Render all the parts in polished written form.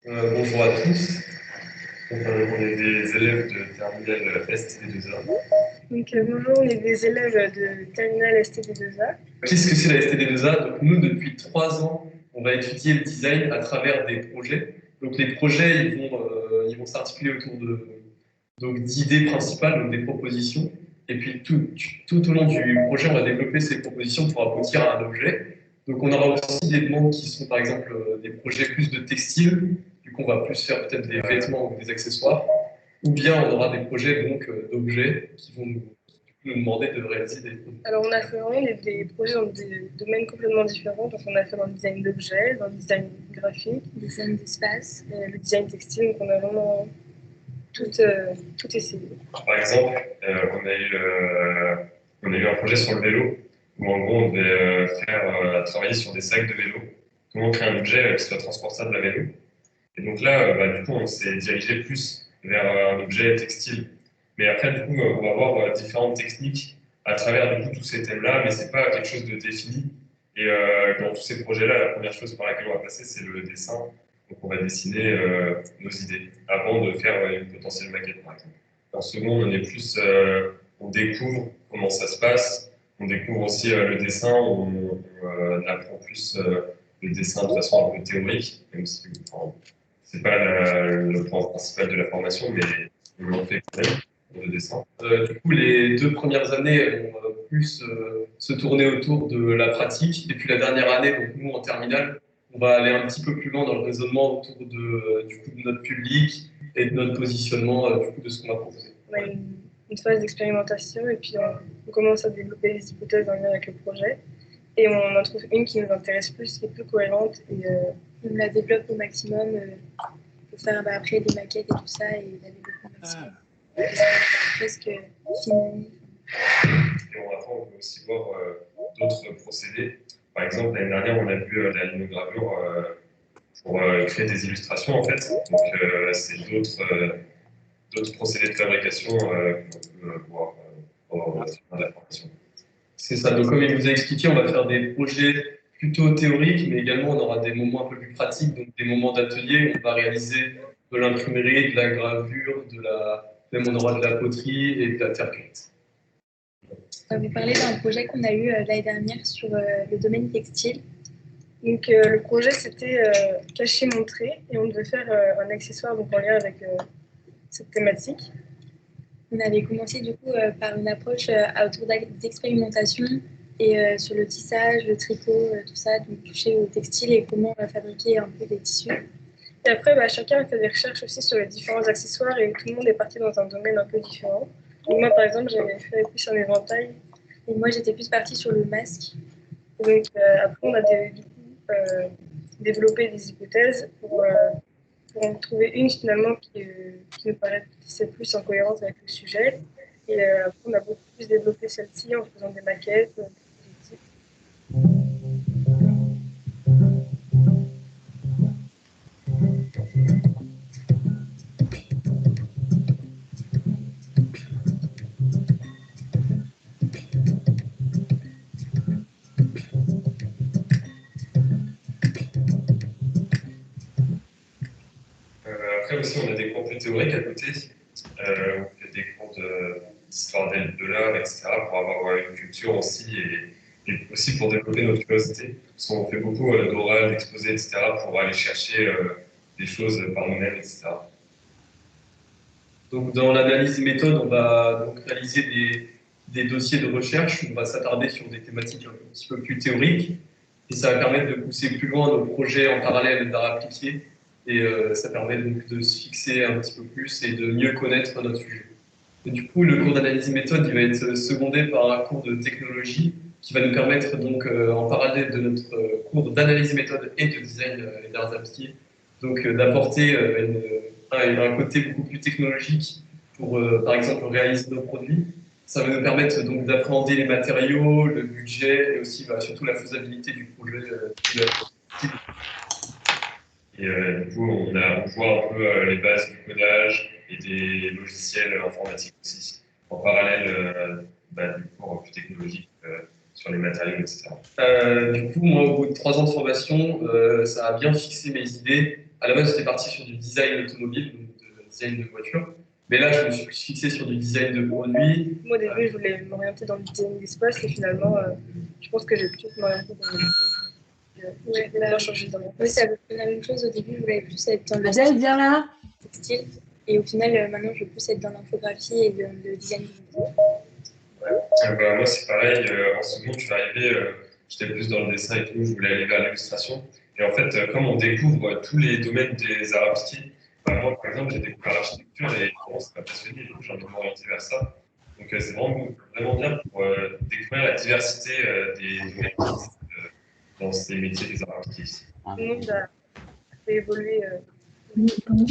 Bonjour à tous. On est des élèves de terminale STD2A. Bonjour, on est des élèves de terminale STD2A. Qu'est-ce que c'est la STD2A? Donc, nous, depuis 3 ans, on va étudier le design à travers des projets. Donc, les projets, ils vont s'articuler autour d'idées principales, donc des propositions. Et puis, tout au long du projet, on va développer ces propositions pour aboutir à un objet. Donc, on aura aussi des demandes qui sont, par exemple, des projets plus de textile. Du coup, on va plus faire peut-être des vêtements ou des accessoires. Ou bien on aura des projets donc d'objets qui vont nous demander de réaliser des produits. Alors, on a fait vraiment des projets dans des domaines complètement différents. Donc, on a fait dans le design d'objets, dans le design graphique, le design d'espace, le design textile. Donc, on a vraiment tout essayé. Par exemple, on a eu un projet sur le vélo où en gros on devait travailler sur des sacs de vélo. Comment créer un objet qui soit transportable à vélo. Et donc là, du coup, on s'est dirigé plus vers un objet textile. Mais après, du coup, on va avoir différentes techniques à travers du coup, tous ces thèmes-là, mais c'est pas quelque chose de défini. Et dans tous ces projets-là, la première chose par laquelle on va passer, c'est le dessin. Donc on va dessiner nos idées avant de faire une potentielle maquette, par exemple. En second, on découvre comment ça se passe. On découvre aussi le dessin, on apprend plus le dessin de façon un peu théorique, même si c'est pas le point principal de la formation, mais on en fait quand même, le dessin. Du coup, les 2 premières années vont plus se tourner autour de la pratique. Et puis la dernière année, donc nous en terminale, on va aller un petit peu plus loin dans le raisonnement autour de notre public et de notre positionnement du coup, de ce qu'on va proposer. On a une phase d'expérimentation et puis on commence à développer des hypothèses en lien avec le projet. Et on en trouve une qui nous intéresse plus, qui est plus cohérente et on la développe au maximum pour faire après des maquettes et tout ça et la développer au maximum. Presque fini. Et on peut aussi voir d'autres procédés. Par exemple, l'année dernière, on a vu la linogravure pour créer des illustrations, en fait. Donc, c'est d'autres procédés de fabrication qu'on peut voir pendant la formation. C'est ça. Donc, comme il vous a expliqué, on va faire des projets plutôt théoriques, mais également on aura des moments un peu plus pratiques, donc des moments d'atelier où on va réaliser de l'imprimerie, de la gravure, même on aura de la poterie et de la terre cuite. On va vous parler d'un projet qu'on a eu l'année dernière sur le domaine textile. Donc, le projet, c'était cacher-montrer et on devait faire un accessoire donc, en lien avec cette thématique. On avait commencé du coup par une approche autour d'expérimentation et sur le tissage, le tricot, tout ça, donc toucher au textile et comment fabriquer un peu des tissus. Et après, chacun a fait des recherches aussi sur les différents accessoires et tout le monde est parti dans un domaine un peu différent. Donc moi, par exemple, j'avais fait plus un éventail et moi, j'étais plus partie sur le masque. Et donc après, on a développé des hypothèses pour en trouver une finalement qui nous paraissait plus en cohérence avec le sujet. Et après, on a beaucoup plus développé celle-ci en faisant des maquettes. Après aussi, on a des cours plus théoriques à côté. On fait des cours d'histoire de l'art, etc., pour avoir une culture aussi et aussi pour développer notre curiosité. Parce qu'on fait beaucoup d'oral, d'exposés, etc., pour aller chercher des choses par nous-mêmes, etc. Donc, dans l'analyse méthode, on va donc réaliser des dossiers de recherche où on va s'attarder sur des thématiques un petit peu plus théoriques. Et ça va permettre de pousser plus loin nos projets en parallèle d'art appliqué. Et ça permet donc de se fixer un petit peu plus et de mieux connaître notre sujet. Et du coup, le cours d'analyse méthode, il va être secondé par un cours de technologie qui va nous permettre donc, en parallèle de notre cours d'analyse méthode et de design et d'arts appliqués, donc d'apporter un côté beaucoup plus technologique pour, par exemple, réaliser nos produits. Ça va nous permettre donc d'appréhender les matériaux, le budget et aussi surtout la faisabilité du projet. Et du coup, on voit un peu les bases du codage et des logiciels informatiques aussi, en parallèle du cours plus technologique sur les matériaux, etc. Du coup, moi, au bout de 3 ans de formation, ça a bien fixé mes idées à la base, j'étais parti sur du design automobile, donc de design de voiture. Mais là, je me suis fixé sur du design de produits. Moi, au début, je voulais m'orienter dans le design d'espace et finalement, je pense que j'ai plutôt m'orienter dans le design. J'ai bien changé dans mon. Oui, c'est la même chose. Au début, je voulais plus être dans le textile. Et au final, maintenant, je veux plus être dans l'infographie et le design. Moi, c'est pareil. En seconde, je suis arrivé, j'étais plus dans le dessin et tout, je voulais aller vers l'illustration. Et en fait, comme on découvre tous les domaines des arts appliqués, moi, par exemple, j'ai découvert l'architecture et vraiment, ça m'a passionné. Et du coup, j'ai envie de m'orienter vers ça. Donc, c'est vraiment bien pour découvrir la diversité des domaines dans ces métiers des arts appliqués. Tout le monde a fait évoluer.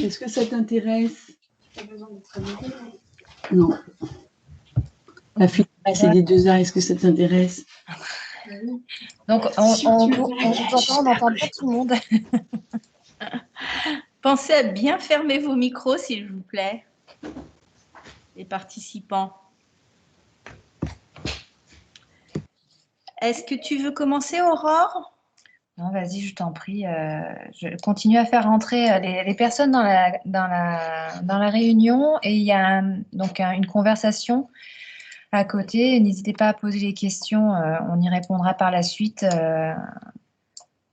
Est-ce que ça t'intéresse? Non. La fille c'est des 2 arts, est-ce que ça t'intéresse? Donc, on n'entend pas tout le monde. Pensez à bien fermer vos micros, s'il vous plaît, les participants. Est-ce que tu veux commencer, Aurore? Non, vas-y, je t'en prie. Je continue à faire rentrer les personnes dans la réunion et il y a une conversation à côté. N'hésitez pas à poser les questions, on y répondra par la suite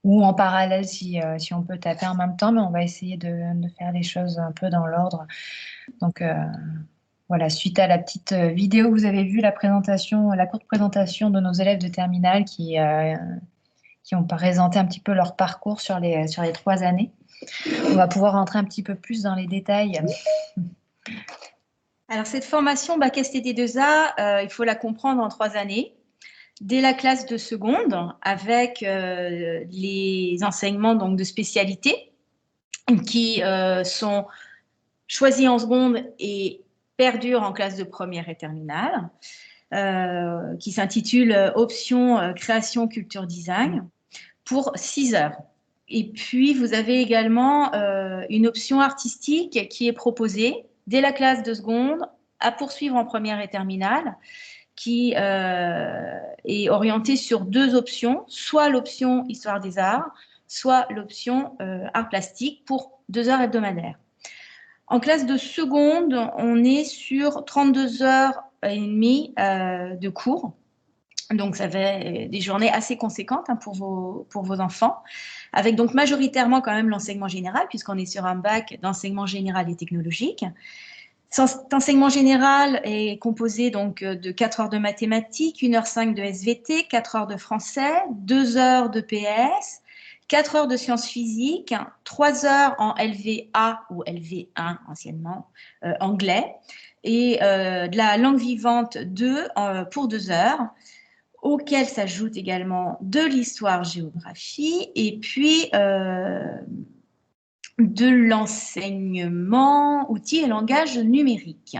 ou en parallèle si on peut taper en même temps, mais on va essayer de faire les choses un peu dans l'ordre. Donc voilà, suite à la petite vidéo, vous avez vu la courte présentation de nos élèves de terminale qui ont présenté un petit peu leur parcours sur les 3 années. On va pouvoir rentrer un petit peu plus dans les détails. Alors, cette formation Bac STD2A, il faut la comprendre en 3 années. Dès la classe de seconde, avec les enseignements donc, de spécialité qui sont choisis en seconde et perdurent en classe de première et terminale, qui s'intitule Option création culture design pour 6 heures. Et puis, vous avez également une option artistique qui est proposée dès la classe de seconde à poursuivre en première et terminale, qui est orientée sur 2 options, soit l'option Histoire des arts, soit l'option Arts plastiques pour 2 heures hebdomadaires. En classe de seconde, on est sur 32 heures et demie de cours. Donc, ça fait des journées assez conséquentes pour vos enfants, avec donc majoritairement quand même l'enseignement général, puisqu'on est sur un bac d'enseignement général et technologique. Cet enseignement général est composé donc de 4 heures de mathématiques, 1h05 de SVT, 4 heures de français, 2 heures de PS, 4 heures de sciences physiques, 3 heures en LV1 ou LV1 anciennement, anglais, et de la langue vivante 2 pour 2 heures, auquel s'ajoute également de l'histoire-géographie et puis de l'enseignement outils et langage numérique.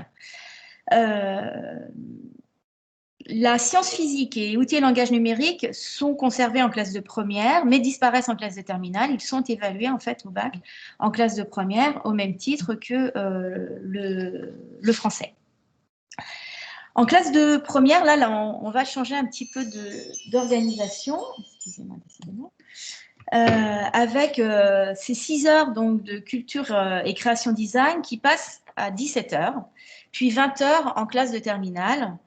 La science physique et outils et langage numérique sont conservés en classe de première, mais disparaissent en classe de terminale. Ils sont évalués en fait au bac en classe de première, au même titre que le français. En classe de première, là on va changer un petit peu d'organisation. Excusez-moi, décidément. Avec ces 6 heures donc, de culture et création design qui passent à 17 heures, puis 20 heures en classe de terminale.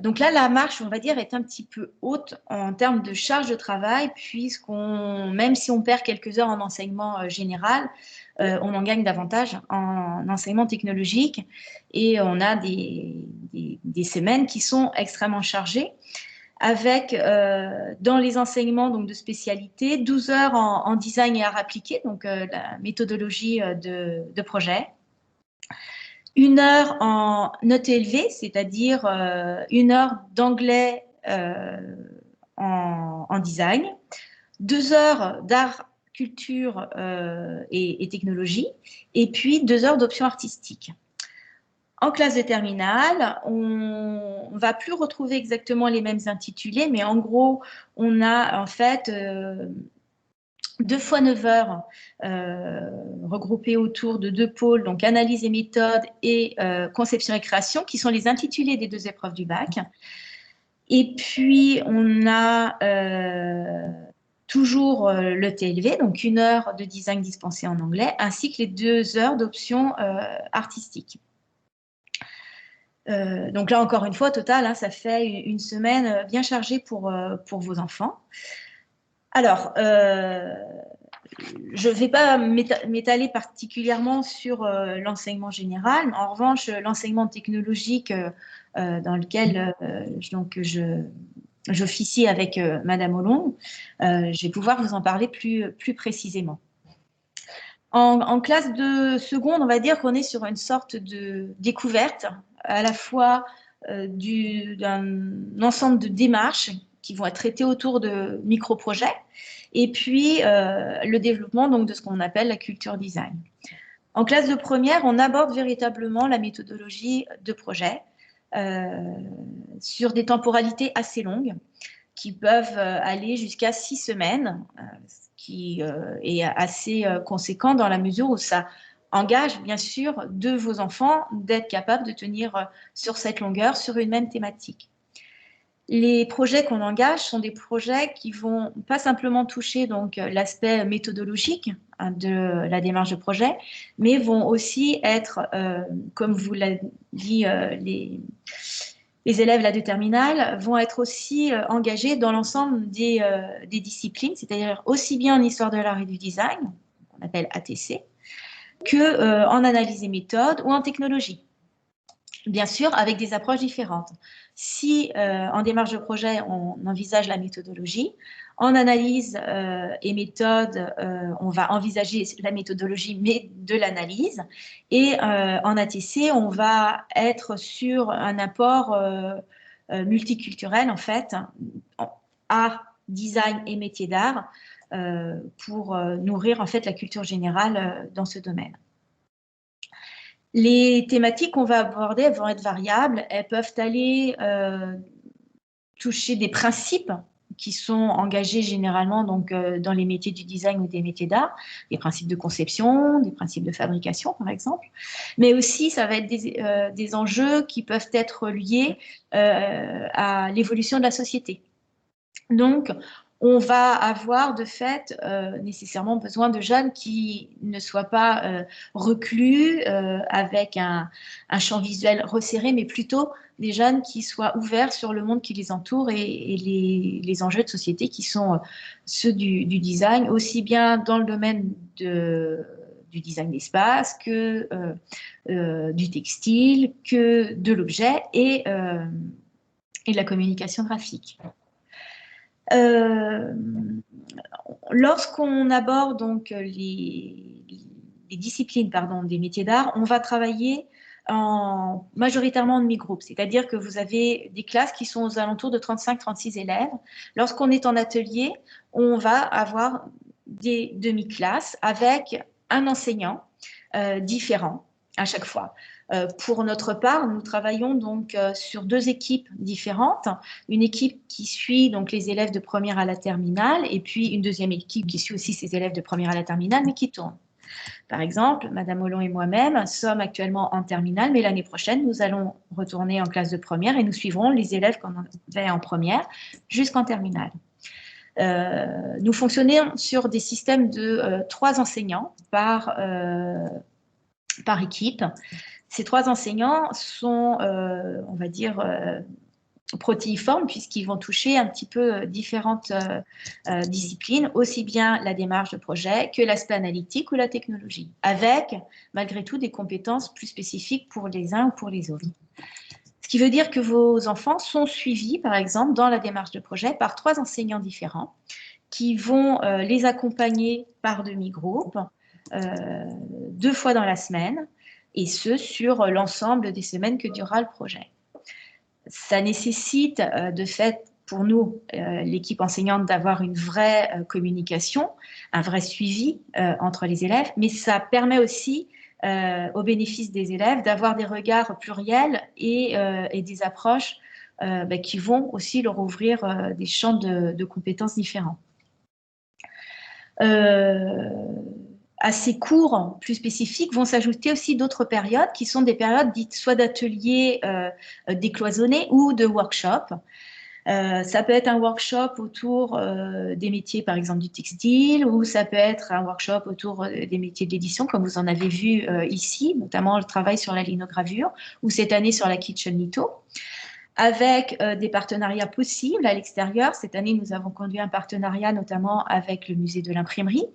Donc là, la marche, on va dire, est un petit peu haute en termes de charge de travail, même si on perd quelques heures en enseignement général, on en gagne davantage en enseignement technologique et on a des semaines qui sont extrêmement chargées avec, dans les enseignements donc, de spécialité, 12 heures en design et art appliqué, donc la méthodologie de projet. 1 heure en note élevée, c'est-à-dire 1 heure d'anglais en design, 2 heures d'art, culture et technologie, et puis 2 heures d'options artistiques. En classe de terminale, on ne va plus retrouver exactement les mêmes intitulés, mais en gros, on a en fait 2 fois 9 heures regroupées autour de 2 pôles, donc analyse et méthode et conception et création, qui sont les intitulés des 2 épreuves du bac. Et puis, on a toujours le TLV, donc 1 heure de design dispensé en anglais, ainsi que les 2 heures d'options artistiques. Donc là, encore une fois, au total, hein, ça fait une semaine bien chargée pour vos enfants. Alors, je ne vais pas m'étaler particulièrement sur l'enseignement général, mais en revanche, l'enseignement technologique dans lequel j'officie avec Madame Hollon, je vais pouvoir vous en parler plus précisément. En classe de seconde, on va dire qu'on est sur une sorte de découverte à la fois d'un ensemble de démarches qui vont être traitées autour de micro-projets et puis le développement donc, de ce qu'on appelle la culture design. En classe de première, on aborde véritablement la méthodologie de projet sur des temporalités assez longues qui peuvent aller jusqu'à 6 semaines, ce qui est assez conséquent dans la mesure où ça engage bien sûr de vos enfants d'être capables de tenir sur cette longueur, sur une même thématique. Les projets qu'on engage sont des projets qui vont pas simplement toucher donc l'aspect méthodologique de la démarche de projet, mais vont aussi être, comme vous l'avez dit, les élèves là, de terminale vont être aussi engagés dans l'ensemble des disciplines, c'est-à-dire aussi bien en histoire de l'art et du design, qu'on appelle ATC, que en analyse et méthode ou en technologie. Bien sûr, avec des approches différentes. Si en démarche de projet, on envisage la méthodologie, en analyse et méthode, on va envisager la méthodologie, mais de l'analyse. Et en ATC, on va être sur un apport multiculturel, en fait, art, design et métier d'art, pour nourrir, en fait, la culture générale dans ce domaine. Les thématiques qu'on va aborder, elles vont être variables. Elles peuvent aller toucher des principes qui sont engagés généralement donc, dans les métiers du design ou des métiers d'art, des principes de conception, des principes de fabrication, par exemple. Mais aussi, ça va être des enjeux qui peuvent être liés à l'évolution de la société. Donc, on va avoir de fait nécessairement besoin de jeunes qui ne soient pas reclus avec un champ visuel resserré, mais plutôt des jeunes qui soient ouverts sur le monde qui les entoure et les enjeux de société qui sont ceux du design, aussi bien dans le domaine du design d'espace que du textile, que de l'objet et de la communication graphique. Lorsqu'on aborde donc les disciplines des métiers d'art, on va travailler majoritairement en demi-groupe, c'est-à-dire que vous avez des classes qui sont aux alentours de 35-36 élèves. Lorsqu'on est en atelier, on va avoir des demi-classes avec un enseignant différent à chaque fois. Pour notre part, nous travaillons donc sur 2 équipes différentes. Une équipe qui suit donc les élèves de première à la terminale et puis une deuxième équipe qui suit aussi ces élèves de première à la terminale mais qui tourne. Par exemple, Madame Hollon et moi-même sommes actuellement en terminale, mais l'année prochaine, nous allons retourner en classe de première et nous suivrons les élèves qu'on avait en première jusqu'en terminale. Nous fonctionnons sur des systèmes de 3 enseignants par équipe. Ces 3 enseignants sont, on va dire, protéiformes puisqu'ils vont toucher un petit peu différentes disciplines, aussi bien la démarche de projet que l'aspect analytique ou la technologie, avec malgré tout des compétences plus spécifiques pour les uns ou pour les autres. Ce qui veut dire que vos enfants sont suivis, par exemple, dans la démarche de projet par 3 enseignants différents qui vont les accompagner par demi-groupe 2 fois dans la semaine, et ce, sur l'ensemble des semaines que durera le projet. Ça nécessite, de fait, pour nous, l'équipe enseignante, d'avoir une vraie communication, un vrai suivi entre les élèves, mais ça permet aussi, au bénéfice des élèves, d'avoir des regards pluriels et des approches qui vont aussi leur ouvrir des champs de compétences différents. À ces cours plus spécifiques vont s'ajouter aussi d'autres périodes qui sont des périodes dites soit d'ateliers décloisonnés ou de workshops. Ça peut être un workshop autour des métiers, par exemple, du textile, ou ça peut être un workshop autour des métiers de l'édition, comme vous en avez vu ici, notamment le travail sur la linogravure, ou cette année sur la Kitchen Litho, avec des partenariats possibles à l'extérieur. Cette année, nous avons conduit un partenariat notamment avec le musée de l'imprimerie,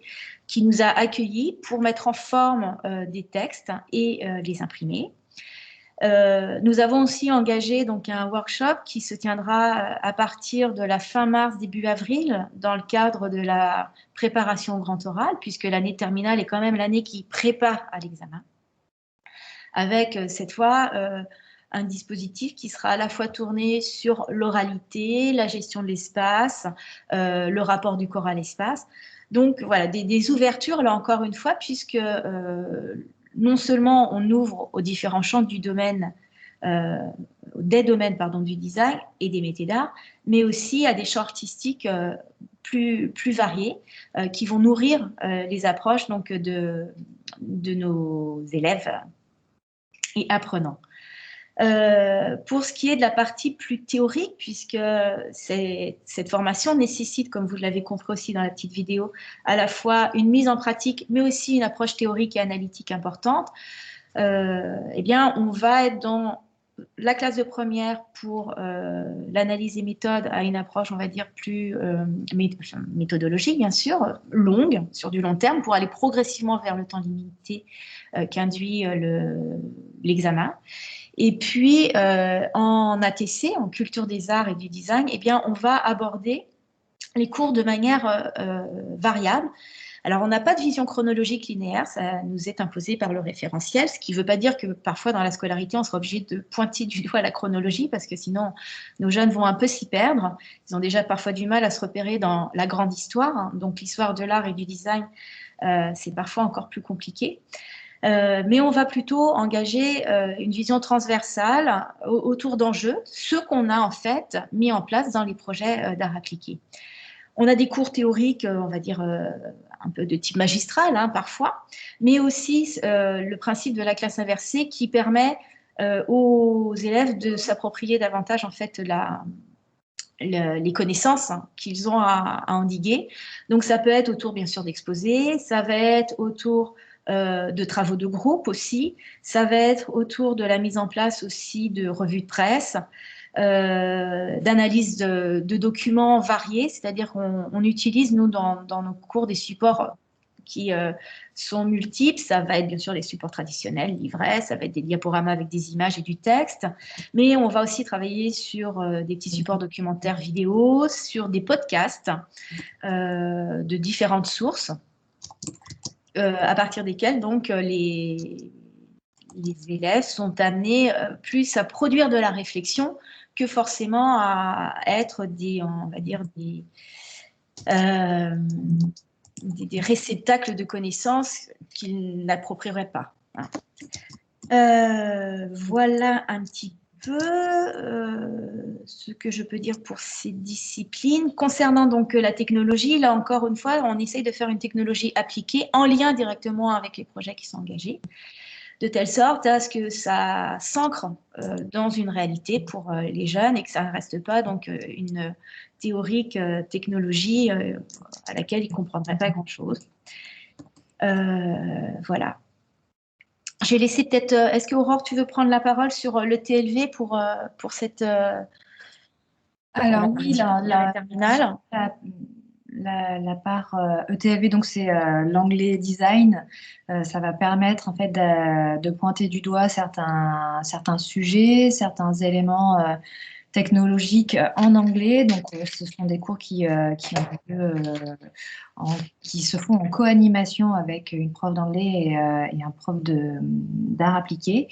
qui nous a accueillis pour mettre en forme des textes et les imprimer. Nous avons aussi engagé donc un workshop qui se tiendra à partir de la fin mars, début avril, dans le cadre de la préparation au grand oral, puisque l'année terminale est quand même l'année qui prépare à l'examen, avec cette fois un dispositif qui sera à la fois tourné sur l'oralité, la gestion de l'espace, le rapport du corps à l'espace. Donc voilà, des ouvertures, là encore une fois, puisque non seulement on ouvre aux différents champs du domaine, des domaines du design et des métiers d'art, mais aussi à des champs artistiques plus variés qui vont nourrir les approches donc, de nos élèves et apprenants. Pour ce qui est de la partie plus théorique, puisque cette formation nécessite, comme vous l'avez compris aussi dans la petite vidéo, à la fois une mise en pratique, mais aussi une approche théorique et analytique importante, eh bien, on va être dans la classe de première pour l'analyse des méthodes à une approche, on va dire, plus méthodologique, bien sûr, longue, sur du long terme, pour aller progressivement vers le temps limité qu'induit l'examen. Et puis, en ATC, en culture des arts et du design, eh bien, on va aborder les cours de manière variable. Alors, on n'a pas de vision chronologique linéaire, ça nous est imposé par le référentiel, ce qui ne veut pas dire que parfois dans la scolarité, on sera obligé de pointer du doigt la chronologie, parce que sinon, nos jeunes vont un peu s'y perdre. Ils ont déjà parfois du mal à se repérer dans la grande histoire, hein. Donc l'histoire de l'art et du design, c'est parfois encore plus compliqué. Mais on va plutôt engager une vision transversale autour d'enjeux, ce qu'on a en fait mis en place dans les projets d'art appliqué. On a des cours théoriques, on va dire, un peu de type magistral, hein, parfois, mais aussi le principe de la classe inversée qui permet aux élèves de s'approprier davantage, en fait, les connaissances qu'ils ont à endiguer. Donc, ça peut être autour, bien sûr, d'exposés, ça va être autour de travaux de groupe aussi, ça va être autour de la mise en place aussi de revues de presse, d'analyse de documents variés, c'est-à-dire qu'on utilise, nous, dans nos cours, des supports qui sont multiples. Ça va être bien sûr des supports traditionnels, livrets, ça va être des diaporamas avec des images et du texte, mais on va aussi travailler sur des petits supports documentaires vidéo, sur des podcasts de différentes sources, à partir desquels donc les élèves sont amenés plus à produire de la réflexion que forcément à être on va dire des réceptacles de connaissances qu'ils n'approprieraient pas. Voilà un petit peu ce que je peux dire pour ces disciplines. Concernant donc la technologie, là encore une fois, on essaye de faire une technologie appliquée en lien directement avec les projets qui sont engagés, de telle sorte à ce que ça s'ancre dans une réalité pour les jeunes et que ça ne reste pas donc une théorique technologie à laquelle ils ne comprendraient pas grand-chose. Voilà. J'ai laissé peut-être... Est-ce que Aurore, tu veux prendre la parole sur le TLV pour cette... Alors oui, la terminale. La part ETLV, donc c'est l'anglais design, ça va permettre en fait de pointer du doigt certains sujets, certains éléments technologiques en anglais. Donc ce sont des cours qui se font en co-animation avec une prof d'anglais et un prof d'art appliqué.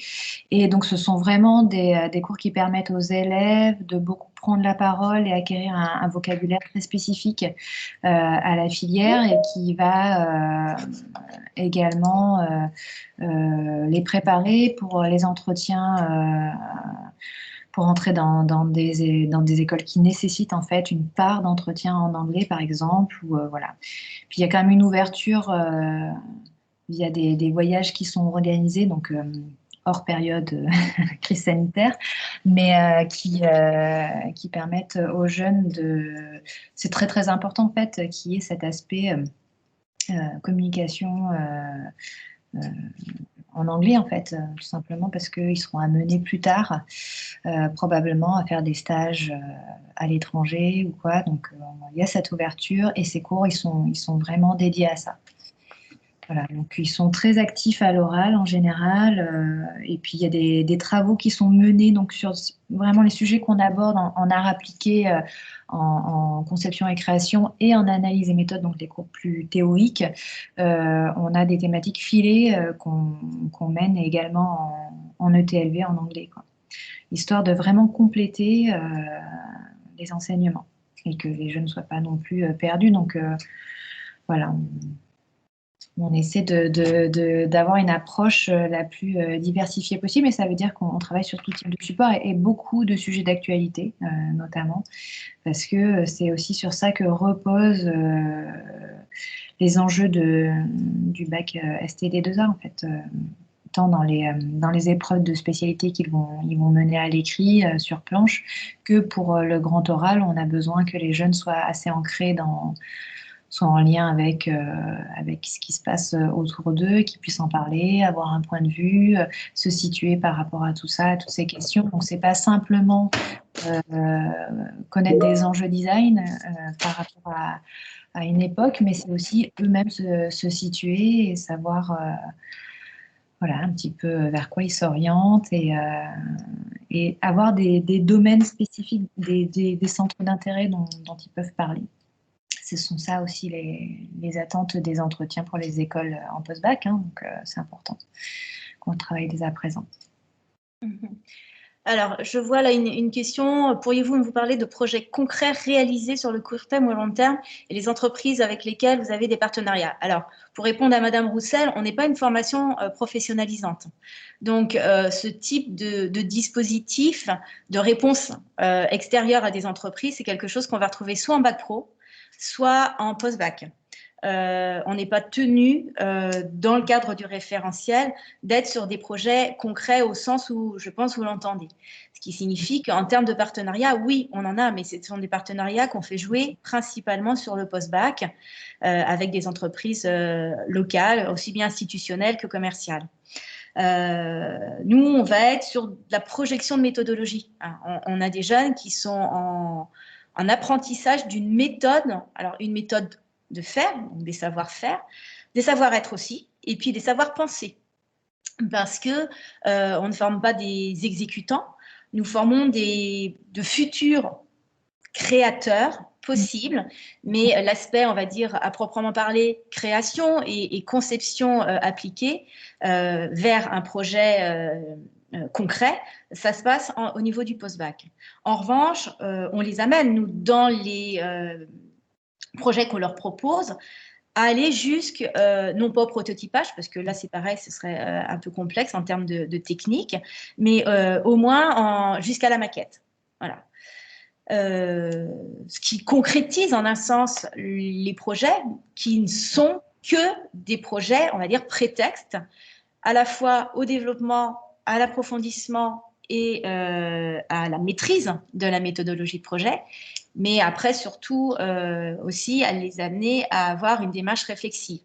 Et donc ce sont vraiment des cours qui permettent aux élèves de beaucoup prendre la parole et acquérir un vocabulaire très spécifique à la filière et qui va également les préparer pour les entretiens pour entrer dans des écoles qui nécessitent en fait une part d'entretien en anglais par exemple. Ou, voilà. Puis il y a quand même une ouverture via des voyages qui sont organisés, donc hors période crise sanitaire, mais qui permettent aux jeunes de... C'est très très important en fait qu'il y ait cet aspect communication en anglais en fait, tout simplement parce qu'ils seront amenés plus tard probablement à faire des stages à l'étranger ou quoi. Donc il y a cette ouverture et ces cours ils sont vraiment dédiés à ça. Voilà, donc ils sont très actifs à l'oral en général, et puis il y a des travaux qui sont menés donc sur vraiment les sujets qu'on aborde en art appliqué, en conception et création et en analyse et méthode, donc des cours plus théoriques. On a des thématiques filées qu'on mène également en ETLV en anglais, quoi, histoire de vraiment compléter les enseignements et que les jeunes ne soient pas non plus perdus. Donc voilà. On essaie d'avoir une approche la plus diversifiée possible, et ça veut dire qu'on travaille sur tout type de support et beaucoup de sujets d'actualité, notamment, parce que c'est aussi sur ça que reposent les enjeux du bac STD2A, en fait, tant dans les épreuves de spécialité ils vont mener à l'écrit sur planche, que pour le grand oral, on a besoin que les jeunes soient assez ancrés soit en lien avec ce qui se passe autour d'eux, qu'ils puissent en parler, avoir un point de vue, se situer par rapport à tout ça, à toutes ces questions. Donc, c'est pas simplement connaître des enjeux design par rapport à une époque, mais c'est aussi eux-mêmes se situer et savoir voilà, un petit peu vers quoi ils s'orientent et avoir des domaines spécifiques, des centres d'intérêt dont ils peuvent parler. Ce sont ça aussi les attentes des entretiens pour les écoles en post-bac, hein, donc c'est important qu'on travaille dès à présent. Alors, je vois là une question. Pourriez-vous vous parler de projets concrets réalisés sur le court terme ou le long terme et les entreprises avec lesquelles vous avez des partenariats? Alors, pour répondre à Madame Roussel, on n'est pas une formation professionnalisante. Donc, ce type de dispositif de réponse extérieure à des entreprises, c'est quelque chose qu'on va retrouver soit en bac pro, soit en post-bac. On n'est pas tenu, dans le cadre du référentiel, d'être sur des projets concrets au sens où, je pense, vous l'entendez. Ce qui signifie qu'en termes de partenariat, oui, on en a, mais ce sont des partenariats qu'on fait jouer principalement sur le post-bac, avec des entreprises locales, aussi bien institutionnelles que commerciales. Nous, on va être sur la projection de méthodologie. On a des jeunes qui sont en apprentissage d'une méthode, alors une méthode de faire, donc des savoir-faire, des savoir-être aussi, et puis des savoir-penser. Parce que on ne forme pas des exécutants, nous formons de futurs créateurs possibles, mais l'aspect, on va dire, à proprement parler, création et conception appliquée vers un projet concret, ça se passe au niveau du post-bac. En revanche, on les amène, nous, dans les projets qu'on leur propose, à aller jusque, non pas au prototypage, parce que là, c'est pareil, ce serait un peu complexe en termes de technique, mais au moins jusqu'à la maquette. Voilà. Ce qui concrétise en un sens les projets qui ne sont que des projets, on va dire, prétextes, à la fois au développement, à l'approfondissement et à la maîtrise de la méthodologie de projet, mais après surtout aussi à les amener à avoir une démarche réflexive.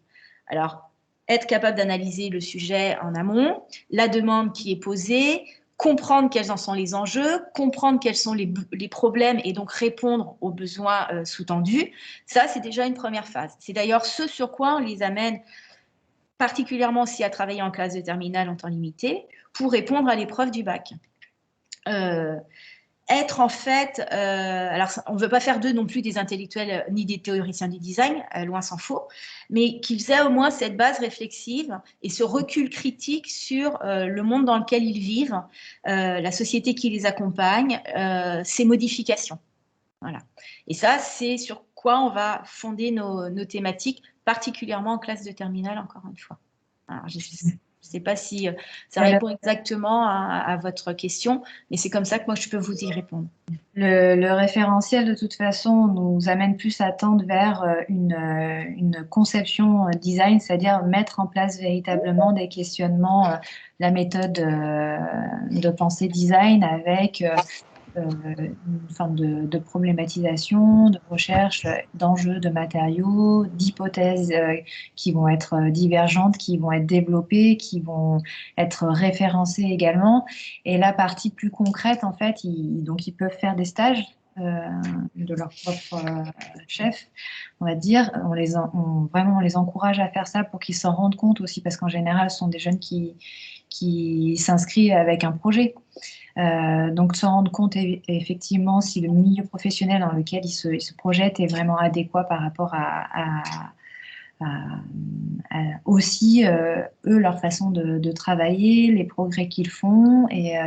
Alors, être capable d'analyser le sujet en amont, la demande qui est posée, comprendre quels en sont les enjeux, comprendre quels sont les problèmes et donc répondre aux besoins sous-tendus, ça c'est déjà une première phase. C'est d'ailleurs ce sur quoi on les amène particulièrement aussi à travailler en classe de terminale en temps limité pour répondre à l'épreuve du bac. Être en fait, alors on ne veut pas faire d'eux non plus des intellectuels ni des théoriciens du design, loin s'en faut, mais qu'ils aient au moins cette base réflexive et ce recul critique sur le monde dans lequel ils vivent, la société qui les accompagne, ses modifications. Voilà. Et ça, c'est sur quoi on va fonder nos thématiques, particulièrement en classe de terminale, encore une fois. Alors, Je ne sais pas si ça Alors, répond exactement à votre question, mais c'est comme ça que moi, je peux vous y répondre. le référentiel, de toute façon, nous amène plus à tendre vers une conception design, c'est-à-dire mettre en place véritablement des questionnements, la méthode de pensée design avec une forme de problématisation, de recherche d'enjeux, de matériaux, d'hypothèses qui vont être divergentes, qui vont être développées, qui vont être référencées également. Et la partie plus concrète, en fait, donc ils peuvent faire des stages de leur propre chef, on va dire. Vraiment, on les encourage à faire ça pour qu'ils s'en rendent compte aussi, parce qu'en général, ce sont des jeunes qui s'inscrivent avec un projet. Donc, se rendre compte effectivement si le milieu professionnel dans lequel ils se projettent est vraiment adéquat par rapport aussi, eux, leur façon de travailler, les progrès qu'ils font et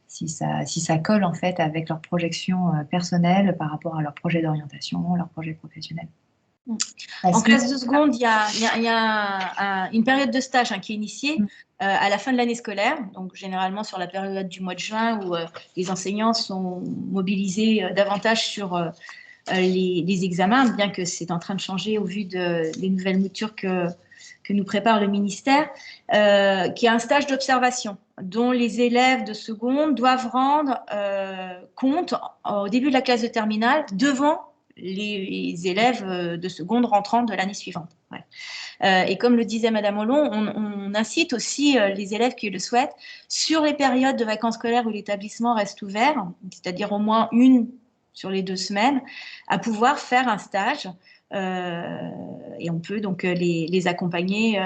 si ça colle en fait avec leur projection personnelle par rapport à leur projet d'orientation, leur projet professionnel. En classe de seconde, il y a une période de stage qui est initiée à la fin de l'année scolaire, donc généralement sur la période du mois de juin où les enseignants sont mobilisés davantage sur les examens, bien que c'est en train de changer au vu des nouvelles moutures que nous prépare le ministère, qui est un stage d'observation dont les élèves de seconde doivent rendre compte au début de la classe de terminale devant les élèves de seconde rentrant de l'année suivante. Ouais. Et comme le disait Madame Hollon, on incite aussi les élèves qui le souhaitent sur les périodes de vacances scolaires où l'établissement reste ouvert, c'est-à-dire au moins une sur les 2 semaines, à pouvoir faire un stage et on peut donc les accompagner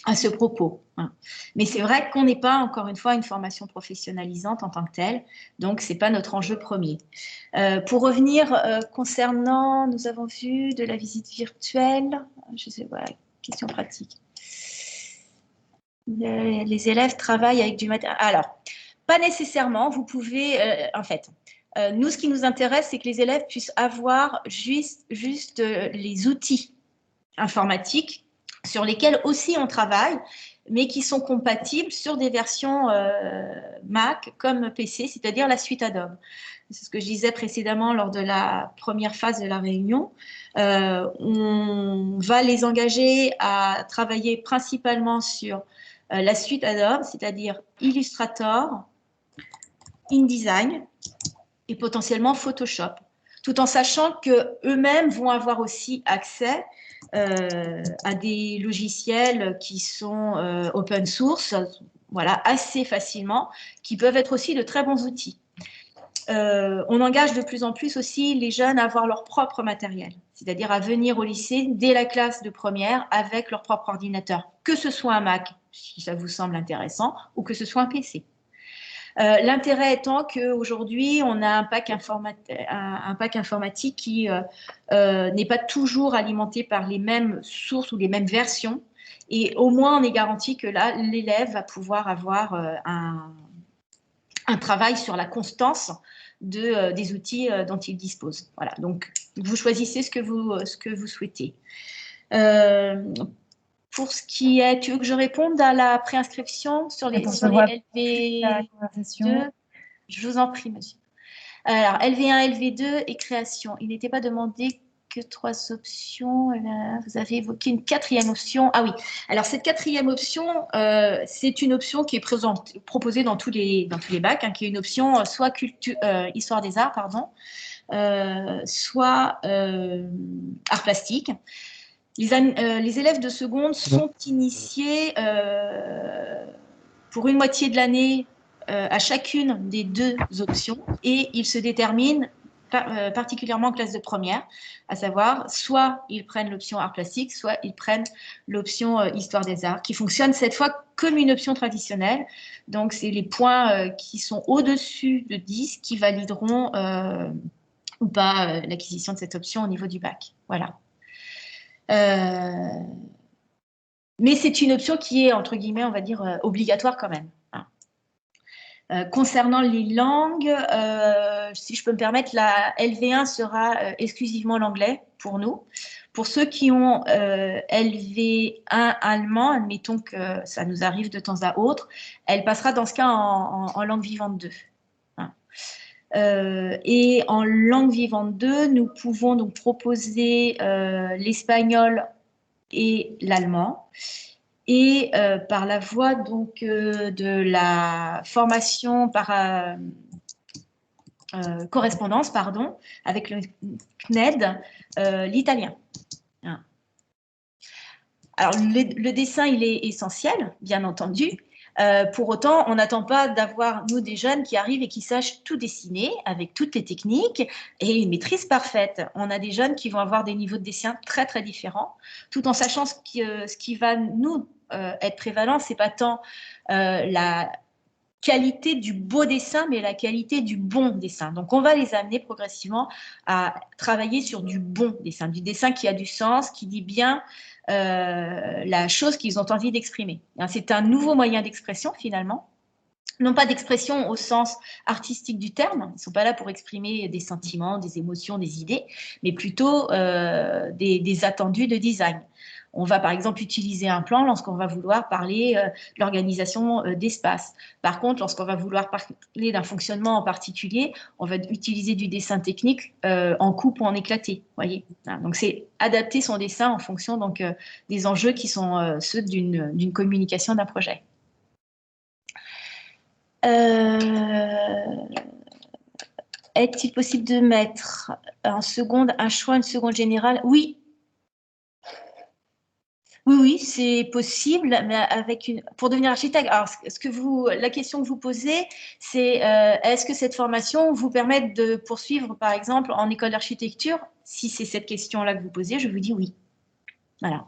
à ce propos. Mais c'est vrai qu'on n'est pas, encore une fois, une formation professionnalisante en tant que telle, donc ce n'est pas notre enjeu premier. Pour revenir concernant, nous avons vu de la visite virtuelle, je sais pas, question pratique. Les élèves travaillent avec du matériel. Alors, pas nécessairement, vous pouvez, en fait, nous, ce qui nous intéresse, c'est que les élèves puissent avoir juste les outils informatiques sur lesquels aussi on travaille, mais qui sont compatibles sur des versions Mac comme PC, c'est-à-dire la suite Adobe. C'est ce que je disais précédemment lors de la première phase de la réunion. On va les engager à travailler principalement sur la suite Adobe, c'est-à-dire Illustrator, InDesign et potentiellement Photoshop, tout en sachant qu'eux-mêmes vont avoir aussi accès à des logiciels qui sont open source, voilà, assez facilement, qui peuvent être aussi de très bons outils. On engage de plus en plus aussi les jeunes à avoir leur propre matériel, c'est-à-dire à venir au lycée dès la classe de première avec leur propre ordinateur, que ce soit un Mac, si ça vous semble intéressant, ou que ce soit un PC. L'intérêt étant qu'aujourd'hui, on a un pack informatique qui n'est pas toujours alimenté par les mêmes sources ou les mêmes versions. Et au moins, on est garanti que là, l'élève va pouvoir avoir un travail sur la constance des outils dont il dispose. Voilà, donc vous choisissez ce que vous souhaitez. Pour ce qui est, tu veux que je réponde à la préinscription sur les LV2? Je vous en prie, monsieur. Alors, LV1, LV2 et création. Il n'était pas demandé que 3 options. Vous avez évoqué une 4e option. Ah oui, alors cette 4e option, c'est une option qui est proposée dans tous les bacs, qui est une option soit histoire des arts, pardon, soit art plastique. Les élèves de seconde sont initiés pour une moitié de l'année à chacune des 2 options et ils se déterminent particulièrement en classe de première, à savoir soit ils prennent l'option art plastique, soit ils prennent l'option histoire des arts, qui fonctionne cette fois comme une option traditionnelle. Donc, c'est les points qui sont au-dessus de 10 qui valideront ou pas l'acquisition de cette option au niveau du bac. Voilà. Mais c'est une option qui est, entre guillemets, on va dire, obligatoire quand même. Concernant les langues, si je peux me permettre, la LV1 sera exclusivement l'anglais pour nous. Pour ceux qui ont LV1 allemand, admettons que ça nous arrive de temps à autre, elle passera dans ce cas en langue vivante 2. Hein. Et en langue vivante 2, nous pouvons donc proposer l'espagnol et l'allemand. Et par la voie donc, de la formation par correspondance, pardon, avec le CNED, l'italien. Hein. Alors, le dessin, il est essentiel, bien entendu. Pour autant, on n'attend pas d'avoir, nous, des jeunes qui arrivent et qui sachent tout dessiner avec toutes les techniques et une maîtrise parfaite. On a des jeunes qui vont avoir des niveaux de dessin très, très différents, tout en sachant ce qui va nous être prévalent, c'est pas tant la qualité du beau dessin, mais la qualité du bon dessin. Donc, on va les amener progressivement à travailler sur du bon dessin, du dessin qui a du sens, qui dit bien la chose qu'ils ont envie d'exprimer. C'est un nouveau moyen d'expression, finalement. Non pas d'expression au sens artistique du terme, ils ne sont pas là pour exprimer des sentiments, des émotions, des idées, mais plutôt des attendus de design. On va par exemple utiliser un plan lorsqu'on va vouloir parler de l'organisation d'espace. Par contre, lorsqu'on va vouloir parler d'un fonctionnement en particulier, on va utiliser du dessin technique en coupe ou en éclaté. Voyez. Donc c'est adapter son dessin en fonction donc, des enjeux qui sont ceux d'une communication d'un projet. Est-il possible de mettre en seconde un choix, une seconde générale? Oui. Oui, c'est possible, mais pour devenir architecte. Alors, la question que vous posez, c'est est-ce que cette formation vous permet de poursuivre, par exemple, en école d'architecture? Si c'est cette question-là que vous posez, je vous dis oui. Voilà.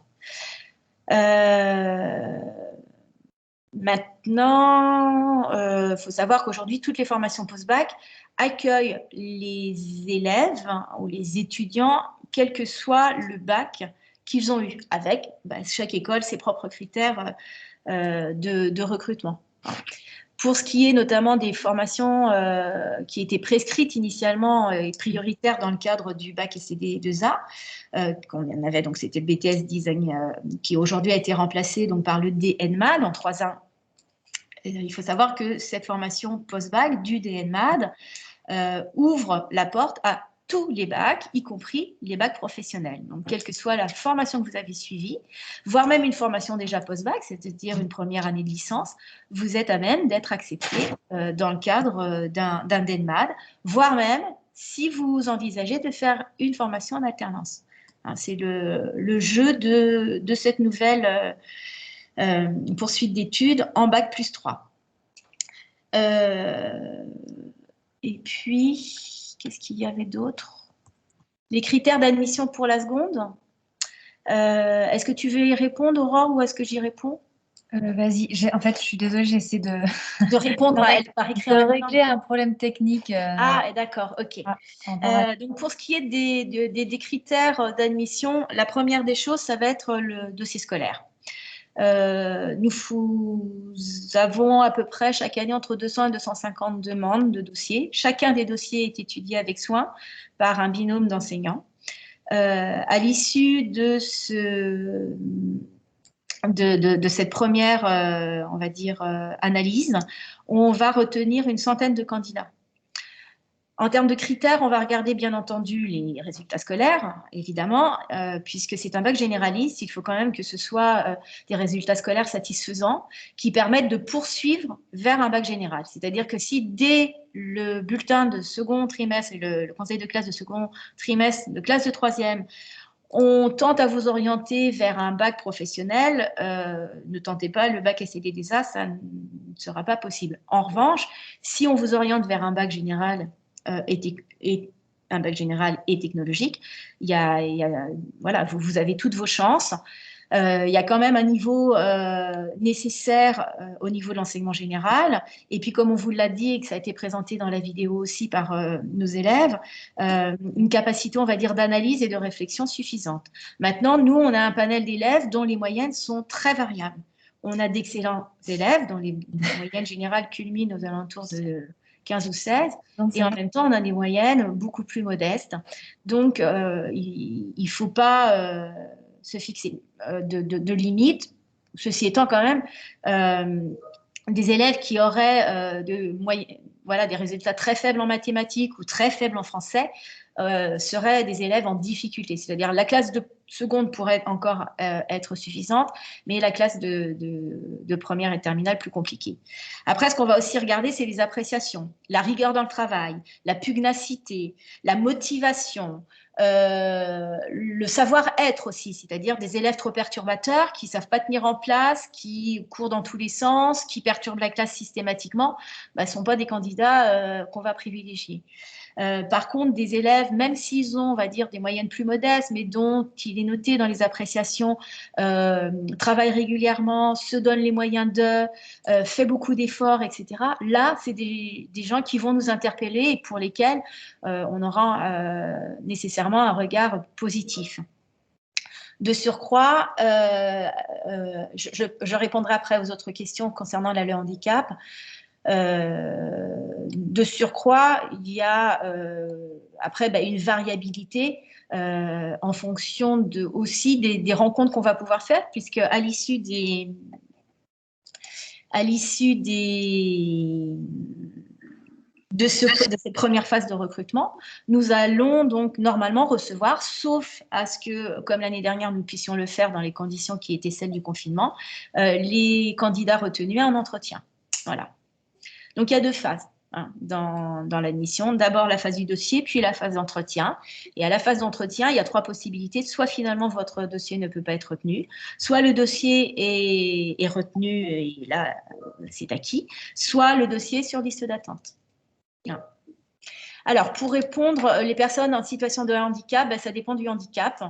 Maintenant, faut savoir qu'aujourd'hui, toutes les formations post-bac accueillent les élèves ou les étudiants, quel que soit le bac qu'ils ont eu, avec chaque école ses propres critères de recrutement. Pour ce qui est notamment des formations qui étaient prescrites initialement et prioritaires dans le cadre du bac SCD2A, qu'on en avait, donc c'était le BTS Design qui aujourd'hui a été remplacé donc, par le DNMAD en 3 ans. Il faut savoir que cette formation post-bac du DNMAD ouvre la porte à tous les bacs, y compris les bacs professionnels. Donc, quelle que soit la formation que vous avez suivie, voire même une formation déjà post-bac, c'est-à-dire une première année de licence, vous êtes à même d'être accepté dans le cadre d'un DNMAD, voire même si vous envisagez de faire une formation en alternance. C'est le jeu de cette nouvelle poursuite d'études en bac plus 3. Et puis, qu'est-ce qu'il y avait d'autre? Les critères d'admission pour la seconde. Est-ce que tu veux y répondre, Aurore, ou est-ce que j'y réponds? Vas-y. En fait, je suis désolée, j'essaie de répondre à elle par écrit. De régler un problème technique. Ah, d'accord, ok. Donc, pour ce qui est des critères d'admission, la première des choses, ça va être le dossier scolaire. Nous avons à peu près chaque année entre 200 et 250 demandes de dossiers. Chacun des dossiers est étudié avec soin par un binôme d'enseignants. À l'issue de cette première, on va dire, analyse, on va retenir une centaine de candidats. En termes de critères, on va regarder bien entendu les résultats scolaires, évidemment, puisque c'est un bac généraliste, il faut quand même que ce soit des résultats scolaires satisfaisants qui permettent de poursuivre vers un bac général. C'est-à-dire que si dès le bulletin de second trimestre et le conseil de classe de second trimestre, de classe de troisième, on tente à vous orienter vers un bac professionnel, ne tentez pas le bac SCD2A, ça ne sera pas possible. En revanche, si on vous oriente vers un bac général et un bac général et technologique, voilà, vous avez toutes vos chances. Il y a quand même un niveau nécessaire au niveau de l'enseignement général. Et puis, comme on vous l'a dit et que ça a été présenté dans la vidéo aussi par nos élèves, une capacité, on va dire, d'analyse et de réflexion suffisante. Maintenant, nous, on a un panel d'élèves dont les moyennes sont très variables. on a d'excellents élèves dont les moyennes générales culminent aux alentours de 15 ou 16. Donc, Et en même temps, on a des moyennes beaucoup plus modestes. Donc, il ne faut pas se fixer de limites. Ceci étant, quand même, des élèves qui auraient des résultats très faibles en mathématiques ou très faibles en français seraient des élèves en difficulté. C'est-à-dire la classe de seconde pourrait encore être suffisante, mais la classe de première et terminale plus compliquée. Après, ce qu'on va aussi regarder, c'est les appréciations, la rigueur dans le travail, la pugnacité, la motivation, le savoir-être aussi, c'est-à-dire des élèves trop perturbateurs qui ne savent pas tenir en place, qui courent dans tous les sens, qui perturbent la classe systématiquement, ne sont pas des candidats qu'on va privilégier. Par contre, des élèves, même s'ils ont, on va dire, des moyennes plus modestes, mais dont il est noté dans les appréciations, travaillent régulièrement, se donnent les moyens fait beaucoup d'efforts, etc. Là, c'est des gens qui vont nous interpeller et pour lesquels on aura nécessairement un regard positif. De surcroît, je répondrai après aux autres questions concernant le handicap. De surcroît, il y a après une variabilité en fonction aussi des rencontres qu'on va pouvoir faire, puisque à l'issue de cette première phase de recrutement, nous allons donc normalement recevoir, sauf à ce que, comme l'année dernière, nous puissions le faire dans les conditions qui étaient celles du confinement, les candidats retenus à un entretien. Voilà. Donc, il y a 2 phases dans l'admission. D'abord, la phase du dossier, puis la phase d'entretien. Et à la phase d'entretien, il y a 3 possibilités. Soit finalement, votre dossier ne peut pas être retenu, soit le dossier est retenu, et là, c'est acquis, soit le dossier est sur liste d'attente. Alors, pour répondre, les personnes en situation de handicap, ça dépend du handicap.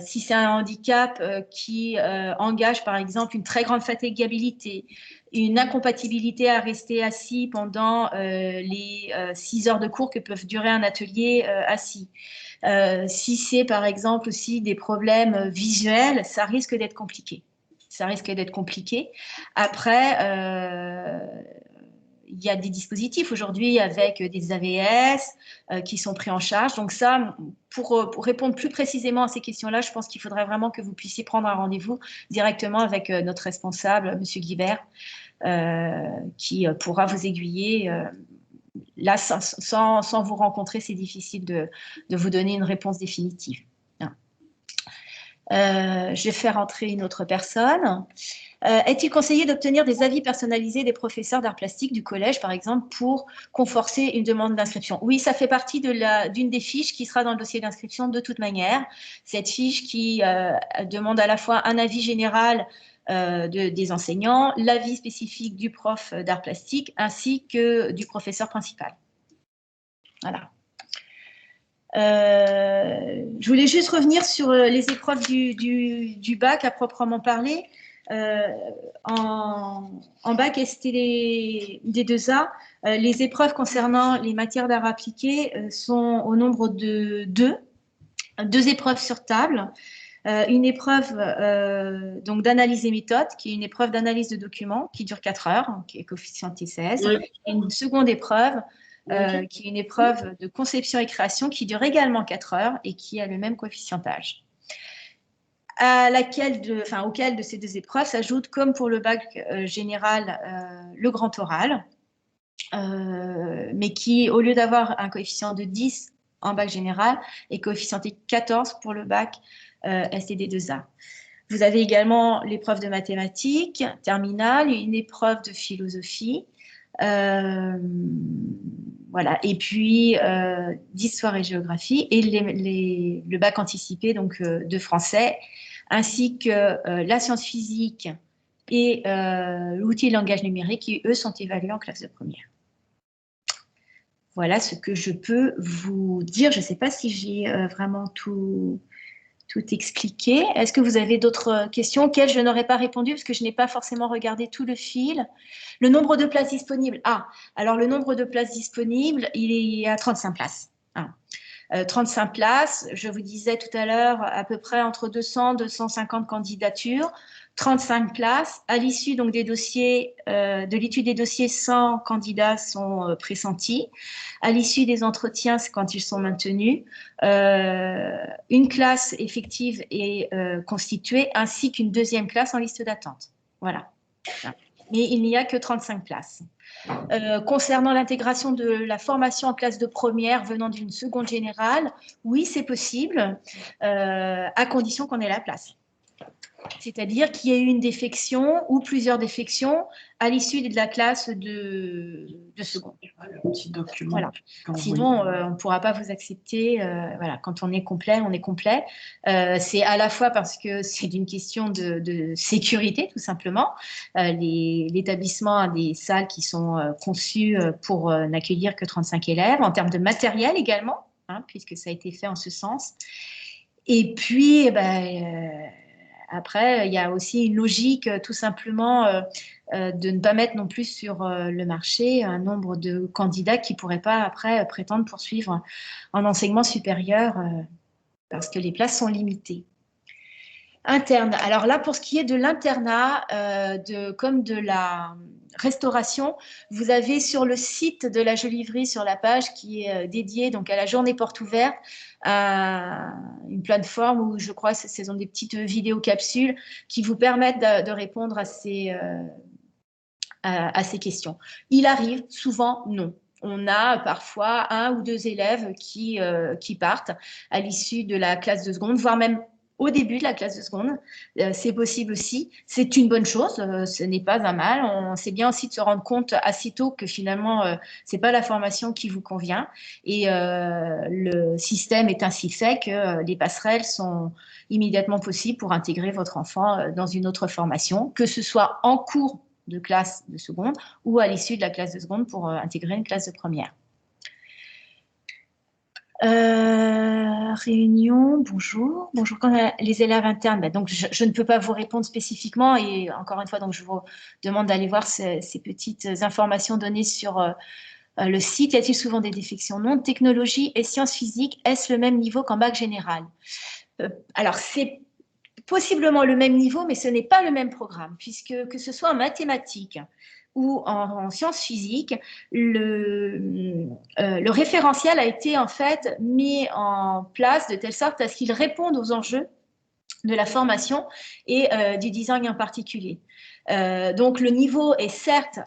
Si c'est un handicap qui engage, par exemple, une très grande fatigabilité, une incompatibilité à rester assis pendant les 6 heures de cours que peuvent durer un atelier assis. Si c'est, par exemple, aussi des problèmes visuels, ça risque d'être compliqué. Après, il y a des dispositifs aujourd'hui avec des AVS qui sont pris en charge. Donc ça, pour répondre plus précisément à ces questions-là, je pense qu'il faudrait vraiment que vous puissiez prendre un rendez-vous directement avec notre responsable, M. Guibert, qui pourra vous aiguiller. Là, sans vous rencontrer, c'est difficile de vous donner une réponse définitive. Je vais faire entrer une autre personne. Est-il conseillé d'obtenir des avis personnalisés des professeurs d'art plastique du collège, par exemple, pour conforter une demande d'inscription? Oui, ça fait partie d'une des fiches qui sera dans le dossier d'inscription de toute manière. Cette fiche qui demande à la fois un avis général des enseignants, l'avis spécifique du prof d'art plastique, ainsi que du professeur principal. Voilà. Je voulais juste revenir sur les épreuves du bac à proprement parler. En bac ST D2A, les épreuves concernant les matières d'art appliqué sont au nombre de 2 épreuves sur table. Une épreuve donc d'analyse et méthode, qui est une épreuve d'analyse de documents qui dure 4 heures, qui est coefficientée 16. Oui. Et une seconde épreuve qui est une épreuve de conception et création qui dure également 4 heures et qui a le même coefficientage. Auquel de ces 2 épreuves s'ajoute, comme pour le bac général, le grand oral, mais qui, au lieu d'avoir un coefficient de 10 en bac général, est coefficienté 14 pour le bac STD2A. Vous avez également l'épreuve de mathématiques terminale, une épreuve de philosophie, voilà, et puis d'histoire et géographie, et le bac anticipé donc, de français, ainsi que la science physique et l'outil langage numérique, qui, eux, sont évalués en classe de première. Voilà ce que je peux vous dire. Je ne sais pas si j'ai vraiment tout expliqué. Est-ce que vous avez d'autres questions auxquelles je n'aurais pas répondu parce que je n'ai pas forcément regardé tout le fil? Le nombre de places disponibles. Alors le nombre de places disponibles, il est à 35 places. 35 places, je vous disais tout à l'heure, à peu près entre 200 et 250 candidatures, 35 places. À l'issue donc des dossiers, de l'étude des dossiers, 100 candidats sont pressentis. À l'issue des entretiens, c'est quand ils sont maintenus, une classe effective est constituée, ainsi qu'une deuxième classe en liste d'attente. Voilà. Mais il n'y a que 35 places. Concernant l'intégration de la formation en classe de première venant d'une seconde générale, oui, c'est possible, à condition qu'on ait la place. C'est-à-dire qu'il y ait eu une défection ou plusieurs défections à l'issue de la classe de seconde. Un petit document. Voilà. Sinon, on ne pourra pas vous accepter. Voilà. Quand on est complet, on est complet. C'est à la fois parce que c'est une question de sécurité, tout simplement. L'établissement a des salles qui sont conçues pour n'accueillir que 35 élèves, en termes de matériel également, hein, puisque ça a été fait en ce sens. Et puis, après, il y a aussi une logique tout simplement de ne pas mettre non plus sur le marché un nombre de candidats qui ne pourraient pas après prétendre poursuivre en enseignement supérieur parce que les places sont limitées. Interne. Alors là, pour ce qui est de l'internat, comme de la restauration, vous avez sur le site de la Joliverie, sur la page qui est dédiée donc à la journée porte ouverte, une plateforme où je crois que ce sont des petites vidéocapsules qui vous permettent de répondre à ces questions. Il arrive souvent non. On a parfois 1 ou 2 élèves qui partent à l'issue de la classe de seconde, voire même au début de la classe de seconde. C'est possible aussi. C'est une bonne chose, ce n'est pas un mal. C'est bien aussi de se rendre compte assez tôt que finalement, ce n'est pas la formation qui vous convient. Et le système est ainsi fait que les passerelles sont immédiatement possibles pour intégrer votre enfant dans une autre formation, que ce soit en cours de classe de seconde ou à l'issue de la classe de seconde pour intégrer une classe de première. Réunion, bonjour. Bonjour, les élèves internes. Donc, je ne peux pas vous répondre spécifiquement et encore une fois, donc, je vous demande d'aller voir ces petites informations données sur le site. Y a-t-il souvent des défections? Non. Technologie et sciences physiques, est-ce le même niveau qu'en bac général? Alors, c'est possiblement le même niveau, mais ce n'est pas le même programme, puisque que ce soit en mathématiques ou en sciences physiques, le référentiel a été en fait mis en place de telle sorte à ce qu'il réponde aux enjeux de la formation et du design en particulier. Donc le niveau est certes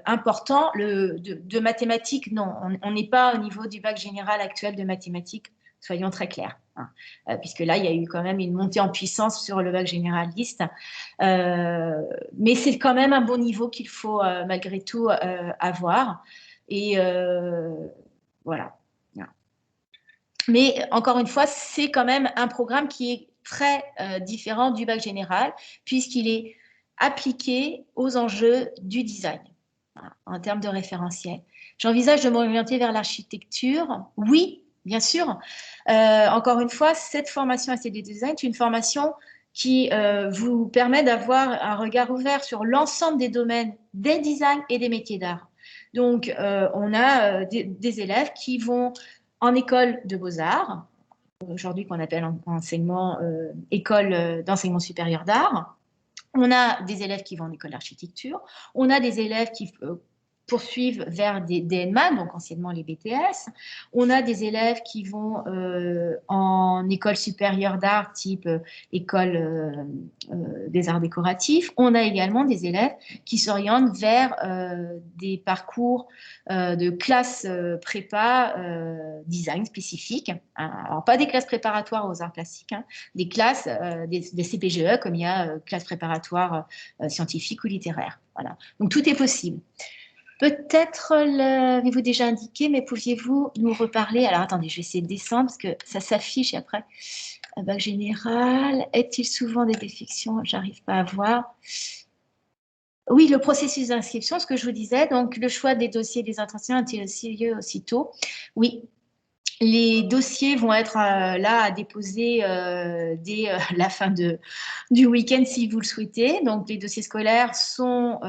important, de mathématiques, non, on n'est pas au niveau du bac général actuel de mathématiques, soyons très clairs, hein, puisque là, il y a eu quand même une montée en puissance sur le bac généraliste. Mais c'est quand même un bon niveau qu'il faut malgré tout avoir. Et voilà. Mais encore une fois, c'est quand même un programme qui est très différent du bac général, puisqu'il est appliqué aux enjeux du design, voilà, en termes de référentiel. J'envisage de m'orienter vers l'architecture. Oui, bien sûr. Encore une fois, cette formation ACD Design est une formation qui vous permet d'avoir un regard ouvert sur l'ensemble des domaines des designs et des métiers d'art. Donc, on a des élèves qui vont en école de beaux-arts, aujourd'hui qu'on appelle enseignement, école d'enseignement supérieur d'art. On a des élèves qui vont en école d'architecture. On a des élèves qui poursuivent vers des DNMA, donc anciennement les BTS. On a des élèves qui vont en école supérieure d'art, type école des arts décoratifs. On a également des élèves qui s'orientent vers des parcours de classes prépa design spécifiques. Hein. Alors, pas des classes préparatoires aux arts plastiques, hein, des classes, des CPGE, comme il y a classes préparatoires scientifiques ou littéraires. Voilà. Donc, tout est possible. Peut-être l'avez-vous déjà indiqué, mais pouviez-vous nous reparler? Alors, attendez, je vais essayer de descendre parce que ça s'affiche après. Bac général, est-il souvent des défections? J'arrive pas à voir. Oui, le processus d'inscription, ce que je vous disais, donc le choix des dossiers des entretiens a-t-il aussi lieu aussitôt? Oui. Les dossiers vont être là à déposer dès la fin du week-end si vous le souhaitez. Donc, les dossiers scolaires sont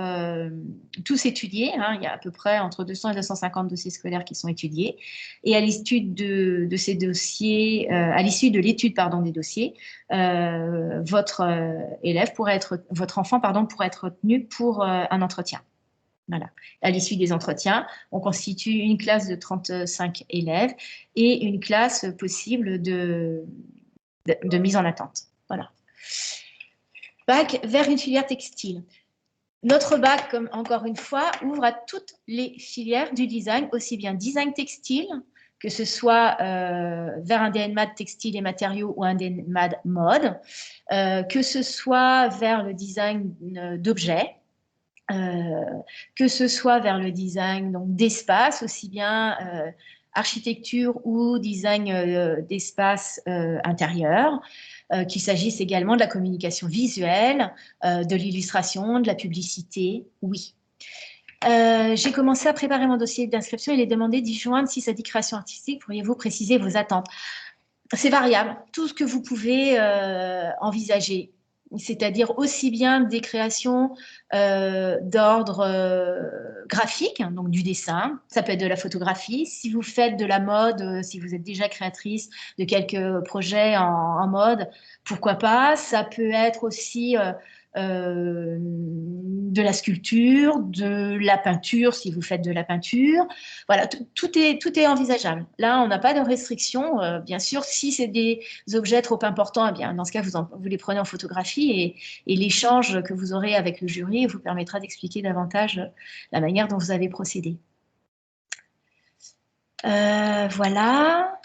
tous étudiés. Hein. Il y a à peu près entre 200 et 250 dossiers scolaires qui sont étudiés. Et à l'issue de ces dossiers, à l'issue de l'étude des dossiers, votre enfant pourrait être retenu pour un entretien. Voilà. À l'issue des entretiens, on constitue une classe de 35 élèves et une classe possible de mise en attente. Voilà. Bac vers une filière textile. Notre bac, comme encore une fois, ouvre à toutes les filières du design, aussi bien design textile, que ce soit vers un DNMAD textile et matériaux ou un DNMAD mode, que ce soit vers le design d'objets, que ce soit vers le design d'espace, aussi bien architecture ou design d'espace intérieur, qu'il s'agisse également de la communication visuelle, de l'illustration, de la publicité, oui. J'ai commencé à préparer mon dossier d'inscription. Il est demandé d'y joindre 6 à 10 créations artistiques. Pourriez-vous préciser vos attentes? C'est variable, tout ce que vous pouvez envisager. C'est-à-dire aussi bien des créations d'ordre graphique, donc du dessin, ça peut être de la photographie. Si vous faites de la mode, si vous êtes déjà créatrice de quelques projets en mode, pourquoi pas. Ça peut être aussi de la sculpture, de la peinture, si vous faites de la peinture. Voilà, tout est envisageable. Là, on n'a pas de restriction. Bien sûr, si c'est des objets trop importants, eh bien, dans ce cas, vous les prenez en photographie et l'échange que vous aurez avec le jury vous permettra d'expliquer davantage la manière dont vous avez procédé. Voilà.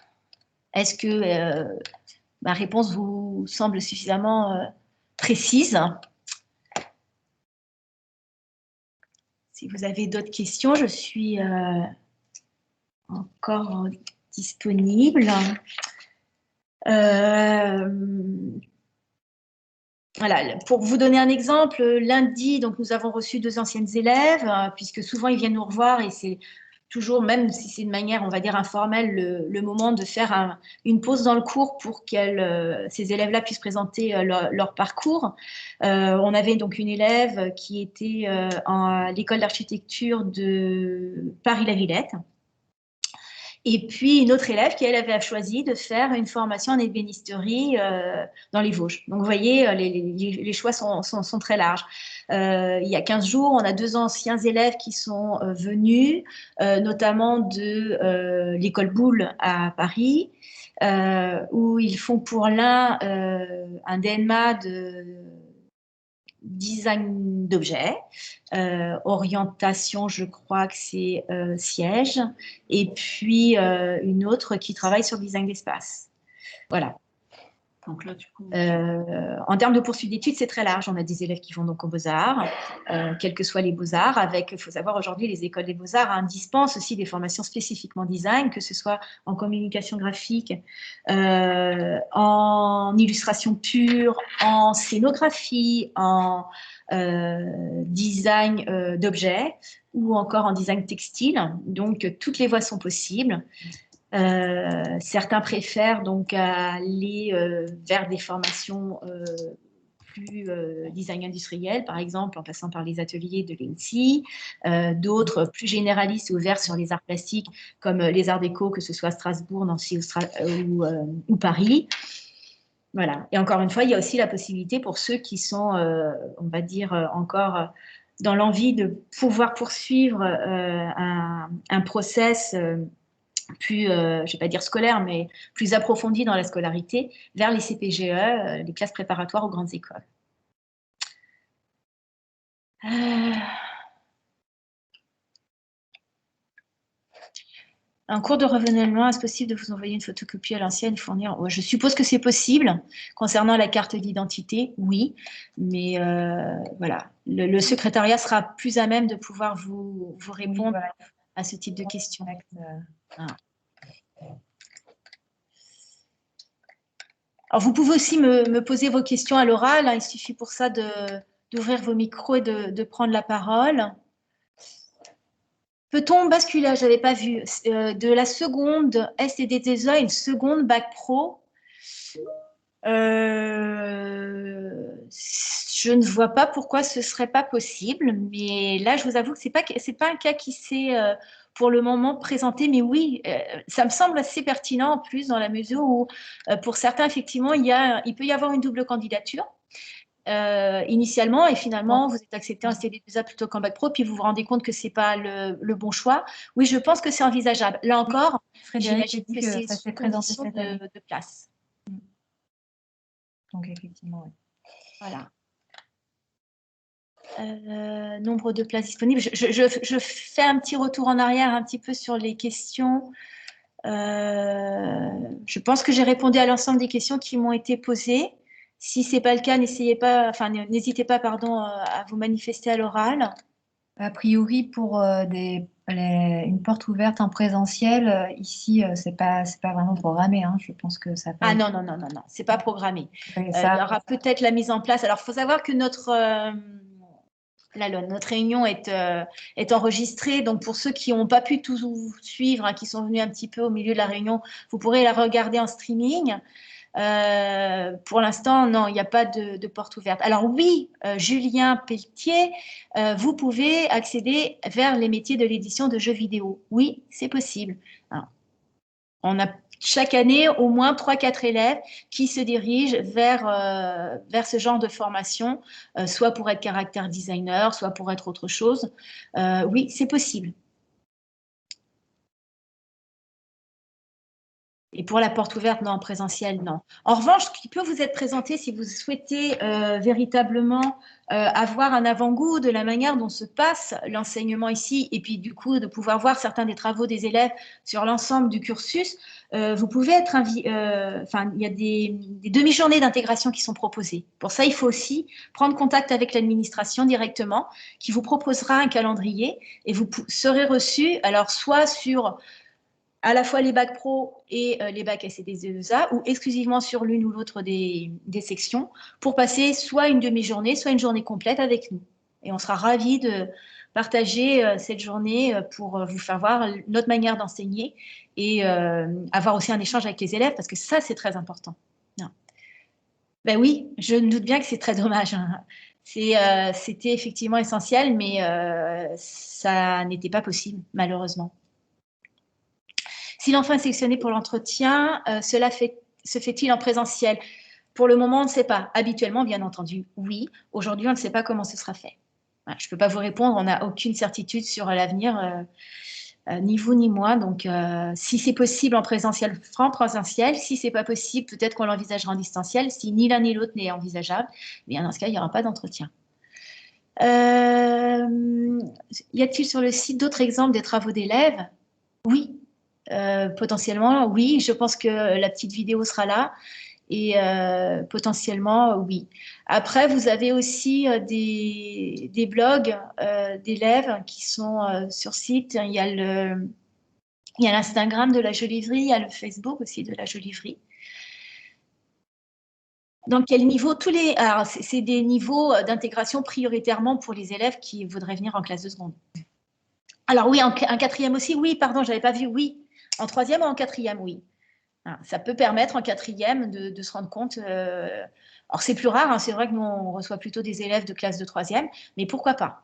Est-ce que ma réponse vous semble suffisamment précise? Si vous avez d'autres questions, je suis encore disponible. Voilà, pour vous donner un exemple, lundi, donc nous avons reçu 2 anciennes élèves, puisque souvent ils viennent nous revoir et c'est toujours, même si c'est de manière, on va dire, informelle, le moment de faire une pause dans le cours pour que ces élèves-là puissent présenter leur parcours. On avait donc une élève qui était à l'école d'architecture de Paris-la-Villette. Et puis une autre élève qui, elle, avait choisi de faire une formation en ébénisterie dans les Vosges. Donc, vous voyez, les choix sont très larges. Il y a 15 jours, on a 2 anciens élèves qui sont venus, notamment de l'école Boulle à Paris, où ils font pour l'un un DNMA de design d'objets, orientation, je crois que c'est siège, et puis une autre qui travaille sur le design d'espace. Voilà. Donc là, en termes de poursuite d'études, c'est très large. On a des élèves qui vont donc aux Beaux-Arts, quels que soient les Beaux-Arts, avec, il faut savoir, aujourd'hui, les écoles des Beaux-Arts dispensent aussi des formations spécifiquement design, que ce soit en communication graphique, en illustration pure, en scénographie, en design d'objets ou encore en design textile. Donc, toutes les voies sont possibles. Certains préfèrent donc aller vers des formations plus design industriel, par exemple, en passant par les ateliers de l'ENSI, d'autres plus généralistes ouverts sur les arts plastiques, comme les arts déco, que ce soit Strasbourg, Nancy ou Paris. Voilà. Et encore une fois, il y a aussi la possibilité pour ceux qui sont, on va dire, encore dans l'envie de pouvoir poursuivre un process plus, je ne vais pas dire scolaire, mais plus approfondie dans la scolarité, vers les CPGE, les classes préparatoires aux grandes écoles. Un cours de renouvellement, est-ce possible de vous envoyer une photocopie à l'ancienne et fournir? Je suppose que c'est possible. Concernant la carte d'identité, oui. Mais voilà, le secrétariat sera plus à même de pouvoir vous répondre à ce type de questions. Alors, vous pouvez aussi me poser vos questions à l'oral. Il suffit pour ça d'ouvrir vos micros et de prendre la parole. Peut-on basculer, je n'avais pas vu, de la seconde STD2A à une seconde bac pro? Je ne vois pas pourquoi ce ne serait pas possible, mais là, je vous avoue que ce n'est pas un cas qui s'est pour le moment présenté, mais oui, ça me semble assez pertinent en plus dans la mesure où, pour certains, effectivement, il peut y avoir une double candidature. Initialement, et finalement, vous êtes accepté en STD2A plutôt qu'en bac pro, puis vous vous rendez compte que ce n'est pas le bon choix. Oui, je pense que c'est envisageable. Là encore, j'imagine que c'est sous condition de place. Donc, effectivement, oui. Voilà. Nombre de places disponibles. Je fais un petit retour en arrière un petit peu sur les questions. Je pense que j'ai répondu à l'ensemble des questions qui m'ont été posées. Si ce n'est pas le cas, n'hésitez pas, à vous manifester à l'oral. A priori, pour une porte ouverte en présentiel, ici, c'est pas vraiment programmé. Hein. Je pense que ça peut Ah non, c'est pas programmé. Il y aura peut-être la mise en place. Alors, il faut savoir que notre réunion est enregistrée. Donc, pour ceux qui n'ont pas pu tout suivre, hein, qui sont venus un petit peu au milieu de la réunion, vous pourrez la regarder en streaming. Pour l'instant, non, il n'y a pas de porte ouverte. Alors oui, Julien Pelletier, vous pouvez accéder vers les métiers de l'édition de jeux vidéo. Oui, c'est possible. Alors, on a chaque année au moins 3-4 élèves qui se dirigent vers ce genre de formation, soit pour être caractère designer, soit pour être autre chose. Oui, c'est possible. Et pour la porte ouverte, non, en présentiel, non. En revanche, ce qui peut vous être présenté si vous souhaitez véritablement avoir un avant-goût de la manière dont se passe l'enseignement ici, et puis du coup de pouvoir voir certains des travaux des élèves sur l'ensemble du cursus, vous pouvez être il y a des demi-journées d'intégration qui sont proposées. Pour ça, il faut aussi prendre contact avec l'administration directement, qui vous proposera un calendrier, et vous serez reçu, alors soit sur à la fois les bacs pro et les bacs STD2A, ou exclusivement sur l'une ou l'autre des sections, pour passer soit une demi-journée, soit une journée complète avec nous. Et on sera ravis de partager cette journée pour vous faire voir notre manière d'enseigner et avoir aussi un échange avec les élèves, parce que ça, c'est très important. Non. Ben oui, je me doute bien que c'est très dommage. Hein. C'était effectivement essentiel, mais ça n'était pas possible, malheureusement. Si l'enfant est sélectionné pour l'entretien, se fait-il en présentiel? Pour le moment, on ne sait pas. Habituellement, bien entendu, oui. Aujourd'hui, on ne sait pas comment ce sera fait. Voilà, je ne peux pas vous répondre, on n'a aucune certitude sur l'avenir, ni vous ni moi. Donc, si c'est possible en présentiel, en présentiel. Si ce n'est pas possible, peut-être qu'on l'envisagera en distanciel. Si ni l'un ni l'autre n'est envisageable, bien dans ce cas, il n'y aura pas d'entretien. Y a-t-il sur le site d'autres exemples des travaux d'élèves? Oui. Potentiellement, oui. Je pense que la petite vidéo sera là et potentiellement, oui. Après, vous avez aussi des blogs d'élèves qui sont sur site. Il y a l'Instagram de la Jolivrerie, il y a le Facebook aussi de la Jolivrerie. Dans quel niveau? Alors, c'est des niveaux d'intégration prioritairement pour les élèves qui voudraient venir en classe de seconde. Alors oui, un quatrième aussi, oui, pardon, je n'avais pas vu, oui. En troisième ou en quatrième, oui. Ça peut permettre en quatrième de se rendre compte. Alors, c'est plus rare, hein, c'est vrai que nous, on reçoit plutôt des élèves de classe de troisième, mais pourquoi pas?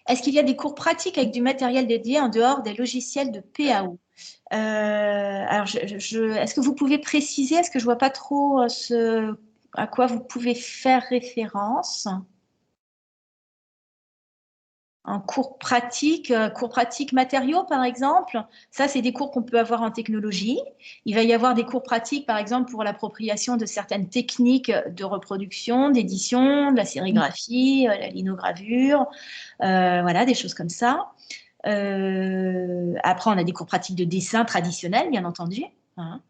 Est-ce qu'il y a des cours pratiques avec du matériel dédié en dehors des logiciels de PAO? Alors, est-ce que vous pouvez préciser? Est-ce que je ne vois pas trop à quoi vous pouvez faire référence? En cours pratique matériaux, par exemple. Ça, c'est des cours qu'on peut avoir en technologie. Il va y avoir des cours pratiques, par exemple, pour l'appropriation de certaines techniques de reproduction, d'édition, de la sérigraphie, la linogravure, voilà, des choses comme ça. Après, on a des cours pratiques de dessin traditionnel, bien entendu. Hein.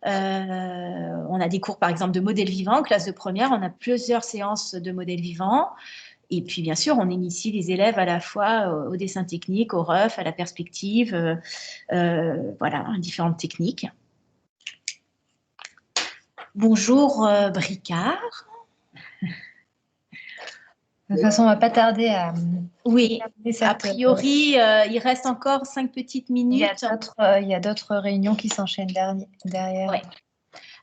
On a des cours, par exemple, de modèles vivants. En classe de première, on a plusieurs séances de modèles vivants. Et puis, bien sûr, on initie les élèves à la fois au dessin technique, au REF, à la perspective, voilà, différentes techniques. Bonjour, Bricard. De toute façon, on ne va pas tarder Oui, Et a priori, il reste encore 5 petites minutes. il y a d'autres réunions qui s'enchaînent derrière. Ouais.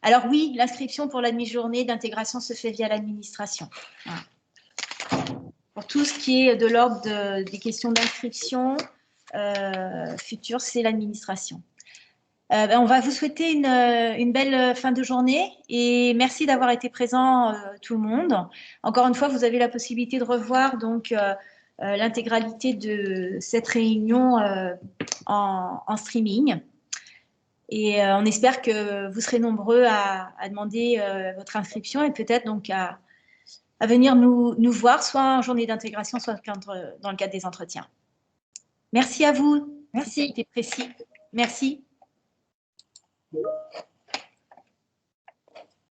Alors oui, l'inscription pour la demi-journée d'intégration se fait via l'administration. Voilà. Pour tout ce qui est de l'ordre des questions d'inscription future, c'est l'administration. On va vous souhaiter une belle fin de journée et merci d'avoir été présent tout le monde. Encore une fois, vous avez la possibilité de revoir donc l'intégralité de cette réunion en streaming. Et on espère que vous serez nombreux à demander votre inscription et peut-être donc à venir nous voir, soit en journée d'intégration, soit dans le cadre des entretiens. Merci à vous. Merci. C'était précis. Merci.